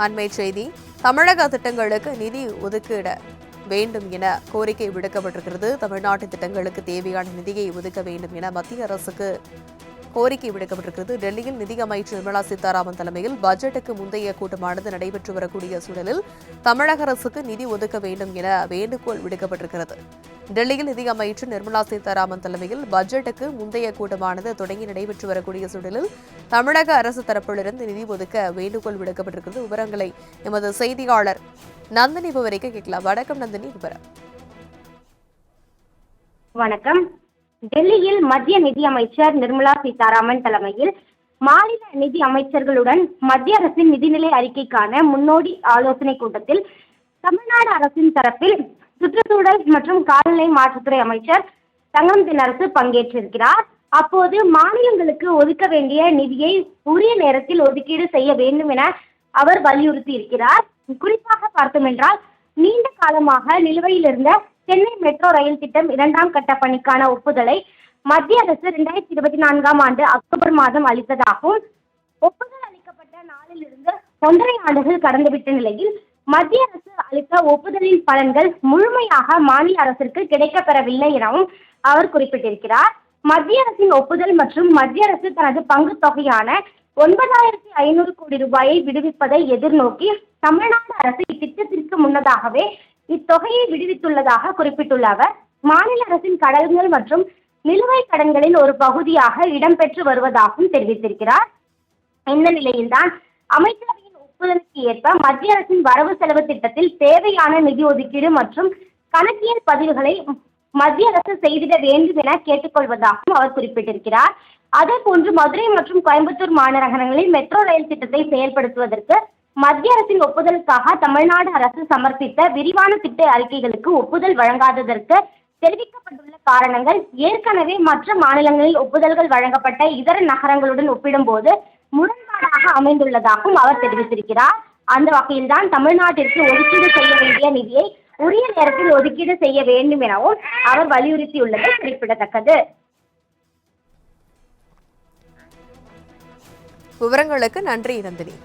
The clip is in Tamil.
அண்மை செய்தி. தமிழக திட்டங்களுக்கு நிதி ஒதுக்கீட வேண்டும் என கோரிக்கை விடுக்கப்பட்டிருக்கிறது. தமிழ்நாட்டு திட்டங்களுக்கு தேவையான நிதியை ஒதுக்க வேண்டும் என மத்திய அரசுக்கு கோரிக்கை விடுக்கப்பட்டிருக்கிறது. டெல்லியில் நிதியமைச்சர் நிர்மலா சீதாராமன் தலைமையில் பட்ஜெட்டுக்கு முந்தைய கூட்டமானது நடைபெற்று வரக்கூடிய சூழலில் தமிழக அரசுக்கு நிதி ஒதுக்க வேண்டும் என வேண்டுகோள் விடுக்கப்பட்டிருக்கிறது. டெல்லியில் நிதியமைச்சர் நிர்மலா சீதாராமன் தலைமையில் பட்ஜெட்டுக்கு முந்தைய கூட்டமானது தொடங்கி நடைபெற்று வரக்கூடிய சூழலில் தமிழக அரசு தரப்பிலிருந்து நிதி ஒதுக்க வேண்டுகோள் விடுக்கப்பட்டிருக்கிறது. விவரங்களை எமது செய்தியாளர் நந்தினி விவரிக்க கேட்கலாம். வணக்கம் நந்தினி, விவரம். வணக்கம். டெல்லியில் மத்திய நிதியமைச்சர் நிர்மலா சீதாராமன் தலைமையில் மாநில நிதி அமைச்சர்களுடன் மத்திய அரசின் நிதிநிலை அறிக்கைக்கான முன்னோடி ஆலோசனை கூட்டத்தில் தமிழ்நாடு அரசின் தரப்பில் சுற்றுச்சூழல் மற்றும் காலநிலை மாற்றத்துறை அமைச்சர் தங்கம் தென்னரசு பங்கேற்றிருக்கிறார். அப்போது மாநிலங்களுக்கு ஒதுக்க வேண்டிய நிதியை உரிய நேரத்தில் ஒதுக்கீடு செய்ய வேண்டும் என அவர் வலியுறுத்தி இருக்கிறார். குறிப்பாக பார்த்தோம் என்றால், நீண்ட காலமாக நிலுவையில் இருந்த சென்னை மெட்ரோ ரயில் திட்டம் 2ஆம் கட்ட பணிக்கான ஒப்புதலை மத்திய அரசு 2024ஆம் ஆண்டு அக்டோபர் மாதம் அளித்ததாகவும், ஒப்புதல் அளிக்கப்பட்ட நாளிலிருந்து 1.5 ஆண்டுகள் கடந்துவிட்ட நிலையில் மத்திய அரசு அளித்த ஒப்புதலின் பலன்கள் முழுமையாக மாநில அரசிற்கு கிடைக்கப்பெறவில்லை எனவும் அவர் குறிப்பிட்டிருக்கிறார். மத்திய அரசின் ஒப்புதல் மற்றும் மத்திய அரசு தனது பங்கு தொகையான 9,500 கோடி ரூபாயை விடுவிப்பதை எதிர்நோக்கி தமிழ்நாடு அரசு இத்திட்டத்திற்கு முன்னதாகவே இத்தொகையை விடுவித்துள்ளதாக குறிப்பிட்டுள்ள அவர், மாநில அரசின் கடன்கள் மற்றும் நிலுவை கடன்களின் ஒரு பகுதியாக இடம்பெற்று வருவதாகவும் தெரிவித்திருக்கிறார். இந்த நிலையில்தான் அமைச்சரவையின் ஒப்புதலுக்கு ஏற்ப மத்திய அரசின் வரவு செலவு திட்டத்தில் தேவையான நிதி ஒதுக்கீடு மற்றும் கணக்கியல் பதிவுகளை மத்திய அரசு செய்திட வேண்டும் என கேட்டுக்கொள்வதாகவும் அவர் குறிப்பிட்டிருக்கிறார். அதேபோன்று மதுரை மற்றும் கோயம்புத்தூர் மாநகரங்களில் மெட்ரோ ரயில் திட்டத்தை செயல்படுத்துவதற்கு மத்திய அரசின் ஒப்புதலுக்காக தமிழ்நாடு அரசு சமர்ப்பித்த விரிவான திட்ட அறிக்கைகளுக்கு ஒப்புதல் வழங்காததற்கு தெரிவிக்கப்பட்டுள்ள காரணங்கள் ஏற்கனவே மற்ற மாநிலங்களில் ஒப்புதல்கள் வழங்கப்பட்ட இதர நகரங்களுடன் ஒப்பிடும்போது முரண்பாடாக அமைந்துள்ளதாகவும் அவர் தெரிவித்திருக்கிறார். அந்த வகையில்தான் தமிழ்நாட்டிற்கு ஒதுக்கீடு செய்ய வேண்டிய நிதியை உரிய நேரத்தில் ஒதுக்கீடு செய்ய வேண்டும் எனவும் அவர் வலியுறுத்தியுள்ளது குறிப்பிடத்தக்கது. விவரங்களுக்கு நன்றி நந்தினி.